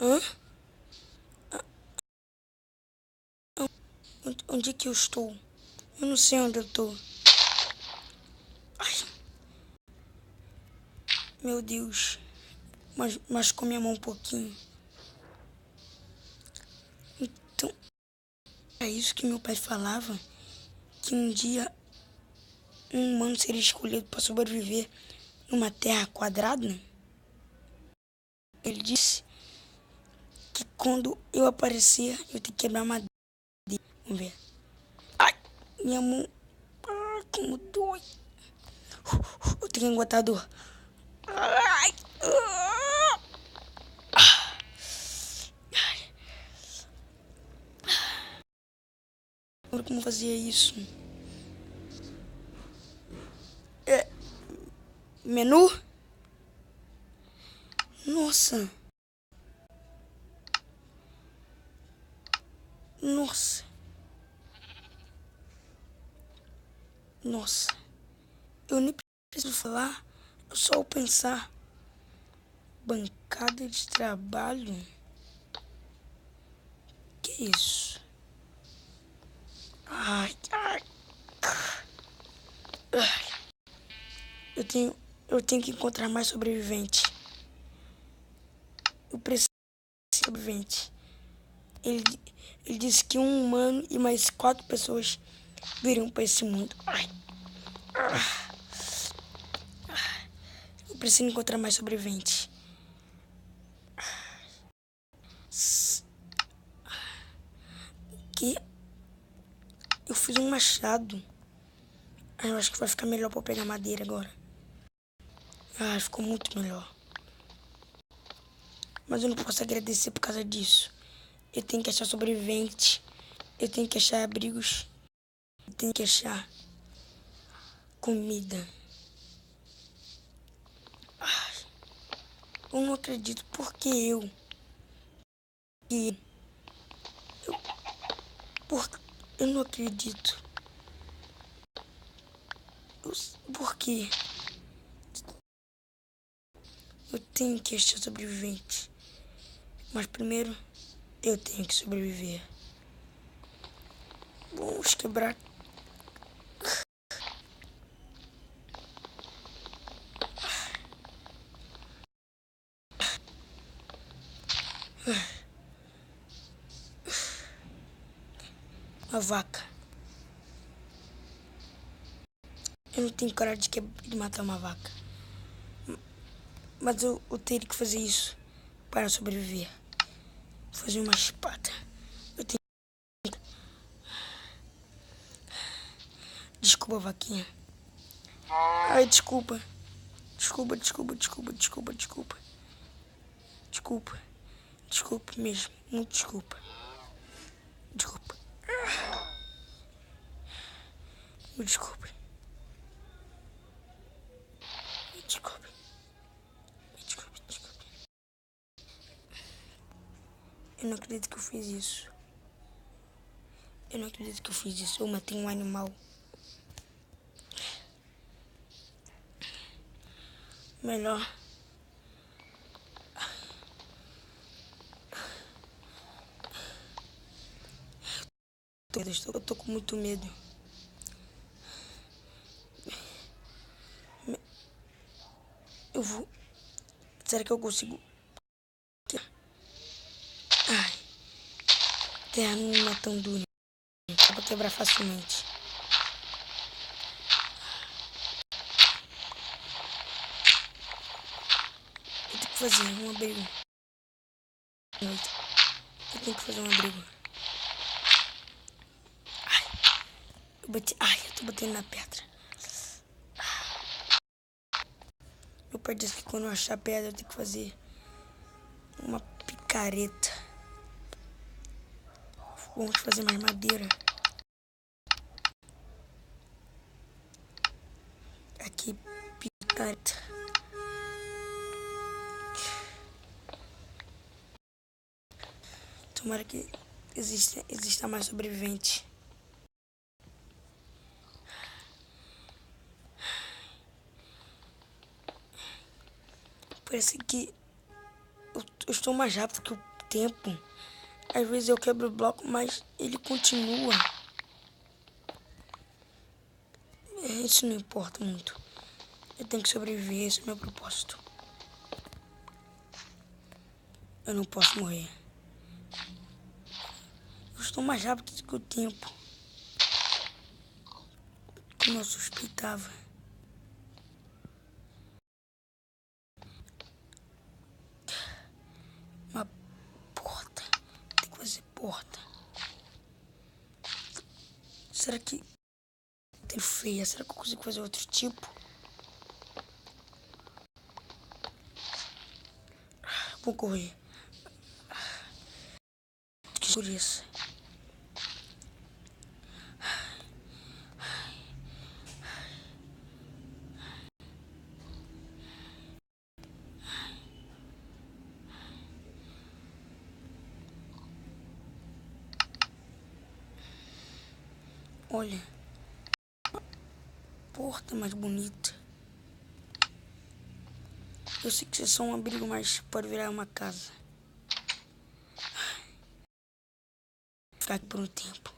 Hã? Onde é que eu estou? Eu não sei onde eu tô. Ai, meu Deus. Mas machucou minha mão um pouquinho. Então, é isso que meu pai falava? Que um dia um humano seria escolhido para sobreviver numa terra quadrada? Ele disse que quando eu aparecer, eu tenho que quebrar madeira. Vamos ver. Ai, minha mão. Ai, como dói. Eu tenho que aguentar a dor. Ai, agora como fazia isso? Menu? Nossa. Nossa. Nossa. Eu nem preciso falar. Eu só vou pensar. Bancada de trabalho? Que isso? Ai, ai. Eu tenho, eu tenho que encontrar mais sobreviventes. Eu preciso de sobrevivente. Ele, ele disse que um humano e mais 4 pessoas viriam para esse mundo. Ai, eu preciso encontrar mais sobreviventes. Que eu fiz um machado. Eu acho que vai ficar melhor para eu pegar madeira agora. Ficou muito melhor. Mas eu não posso agradecer por causa disso. Eu tenho que achar sobrevivente. Eu tenho que achar abrigos. Eu tenho que achar comida. Eu não acredito. Por que eu? Que eu? Por, eu não acredito. Por quê? Eu tenho que achar sobrevivente. Mas primeiro, eu tenho que sobreviver. Vamos quebrar. A vaca. Eu não tenho coragem de matar uma vaca. Mas eu teria que fazer isso para sobreviver. Fazer uma espada. Eu tenho. Desculpa, vaquinha. Ai, desculpa. Desculpa, desculpa, desculpa, desculpa, desculpa. Desculpa. Desculpa mesmo. Muito desculpa. Desculpa. Me desculpe. Me desculpe. Me desculpe, desculpe. Eu não acredito que eu fiz isso. Eu não acredito que eu fiz isso. Eu matei um animal. Melhor. Eu tô com muito medo. Eu vou. Será que eu consigo? Ai, terra não é tão dura. Dá pra quebrar facilmente. Eu tenho que fazer um abrigo. Eu tenho que fazer um abrigo. Eu bati. Ai, eu tô batendo na pedra. Meu pai disse que quando eu achar pedra eu tenho que fazer uma picareta. Vamos fazer mais madeira. Aqui, picareta. Tomara que exista mais sobrevivente. Parece que eu estou mais rápido tempo. Às vezes eu quebro o bloco, mas ele continua. Isso não importa muito. Eu tenho que sobreviver, esse é o meu propósito. Eu não posso morrer. Eu estou mais rápido do que o tempo. Como eu suspeitava. Uma porta. Tem que fazer porta. Será que... tem feia. Será que eu consigo fazer outro tipo? Vou correr. Que escureça. Olha. Porta mais bonita. Eu sei que isso é só um abrigo, mas pode virar uma casa. Ficar aqui por um tempo.